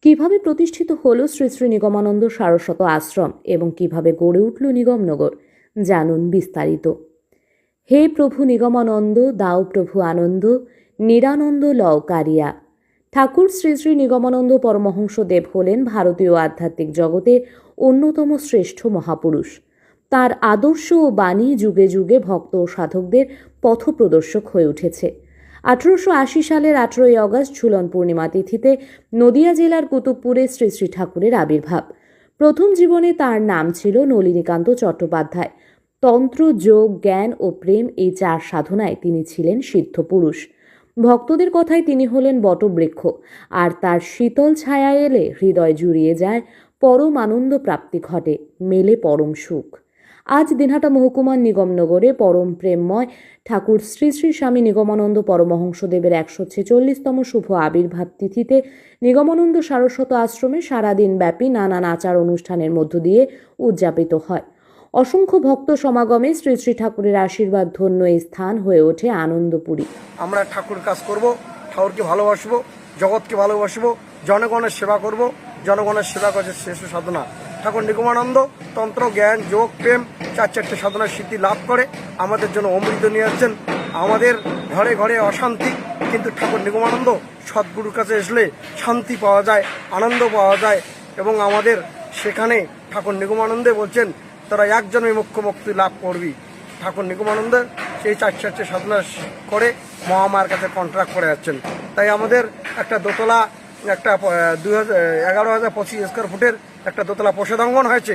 কিভাবে প্রতিষ্ঠিত হলো শ্রী শ্রী নিগমানন্দ সারস্বত আশ্রম এবং কিভাবে গড়ে উঠল নিগমনগর, জানুন বিস্তারিত। হে প্রভু নিগমানন্দ, দাও প্রভু আনন্দ, নিরানন্দ লও কারিয়া। ঠাকুর শ্রী শ্রী নিগমানন্দ পরমহংসদেব হলেন ভারতীয় আধ্যাত্মিক জগতে অন্যতম শ্রেষ্ঠ মহাপুরুষ। তার আদর্শ ও বাণী যুগে যুগে ভক্ত ও সাধকদের পথপ্রদর্শক হয়ে উঠেছে। 1880 সালের 18ই অগস্ট ঝুলন পূর্ণিমা তিথিতে নদিয়া জেলার কুতুবপুরে শ্রী শ্রী ঠাকুরের আবির্ভাব। প্রথম জীবনে তার নাম ছিল নলিনীকান্ত চট্টোপাধ্যায়। তন্ত্র, যোগ, জ্ঞান ও প্রেম এই চার সাধনায় তিনি ছিলেন সিদ্ধ পুরুষ। ভক্তদের কথায় তিনি হলেন বটবৃক্ষ, আর তার শীতল ছায়া এলে হৃদয় জুড়িয়ে যায়, পরম আনন্দ প্রাপ্তি ঘটে, মেলে পরম সুখ। আজ দিনহাটা মহকুমার নিগমনগরে পরম প্রেমময় ঠাকুর শ্রী শ্রী স্বামী নিগমানন্দ পরমহংসদেবের 146তম শুভ আবির্ভাব তিথিতে নিগমানন্দ সারস্বত আশ্রমে সারাদিন ব্যাপী নানান আচার অনুষ্ঠানের মধ্য দিয়ে উদযাপিত হয়। অসংখ্য ভক্ত সমাগমে শ্রী শ্রী ঠাকুরের আশীর্বাদ ধন্য এই স্থান হয়ে ওঠে আনন্দপুরী। আমরা ঠাকুর কাজ করব, ঠাকুরকে ভালোবাসবো, জগৎকে ভালোবাসবো, জনগণের সেবা করব। জনগণের সেবা করছে শ্রেষ্ঠ সাধনা। ঠাকুর নিগমানন্দ তন্ত্র, জ্ঞান, যোগ, প্রেম চারটে সাধনার সিদ্ধি লাভ করে আমাদের জন্য অমৃত নিয়ে আসছেন। আমাদের ঘরে ঘরে অশান্তি, কিন্তু ঠাকুর নিগমানন্দ সদ্গুরুর কাছে আসলে শান্তি পাওয়া যায়, আনন্দ পাওয়া যায়। এবং আমাদের সেখানে ঠাকুর নিগমানন্দে বলছেন তারা একজনই মুক্তি লাভ করবি। ঠাকুর নিগমানন্দের সেই চারটে সাধনা করে মহামায়ের কাছে কন্ট্রাক্ট করে যাচ্ছেন। তাই আমাদের একটা দোতলা, একটা 11,025 স্কোয়ার ফুটের একটা দোতলা প্রসাদাঙ্গন হয়েছে।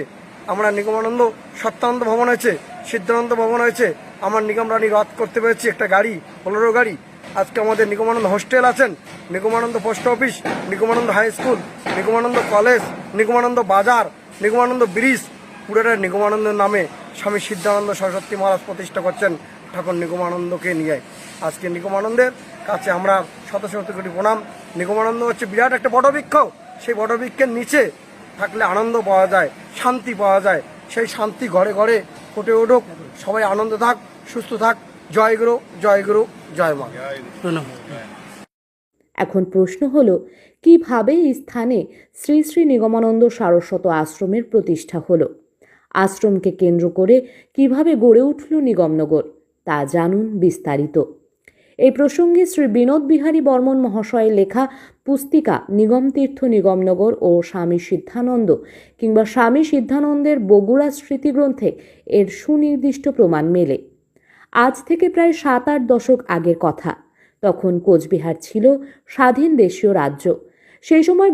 আমরা নিগমানন্দ সত্যানন্দ ভবন হয়েছে, সিদ্ধানন্দ ভবন হয়েছে। আমার নিগম রানী রথ করতে পেরেছি একটা গাড়ি, বোলেরো গাড়ি। আজকে আমাদের নিগমানন্দ হোস্টেল আছেন, Nigamananda post office, Nigamananda high school, Nigamananda college, Nigamananda বাজার, নিগমানন্দ ব্রিজ, পুরোটা নিগমানন্দের নামে স্বামী সিদ্ধানন্দ সরস্বতী মহারাজ প্রতিষ্ঠা করছেন ঠাকুর নিগমানন্দকে নিয়ে। আজকে নিগমানন্দের কাছে আমরা শত শত কোটি প্রণাম। নিগমানন্দ হচ্ছে বিরাট একটা বটবৃক্ষ। সেই বটবৃক্ষের নিচে থাকলে আনন্দ পাওয়া যায়, শান্তি পাওয়া যায়। সেই শান্তি ঘরে ঘরে ফুটে উঠুক, সবাই আনন্দ থাক, সুস্থ থাক। জয় গুরু, জয় গুরু, জয় মা। এখন প্রশ্ন হলো, কিভাবে এই স্থানে শ্রী শ্রী নিগমানন্দ সারস্বত আশ্রমের প্রতিষ্ঠা হলো? আশ্রমকে কেন্দ্র করে কিভাবে গড়ে উঠল নিগমনগর, তা জানুন বিস্তারিত। এই প্রসঙ্গে শ্রী বিনোদ বিহারী বর্মন মহাশয়ের লেখা পুস্তিকা নিগম তীর্থ নিগমনগর ও স্বামী সিদ্ধানন্দ কিংবা স্বামী সিদ্ধানন্দের বগুড়া স্মৃতিগ্রন্থে এর সুনির্দিষ্ট প্রমাণ মেলে। আজ থেকে প্রায় 7-8 দশক আগের কথা। তখন কোচবিহার ছিল স্বাধীন দেশীয় রাজ্য। সেই সময়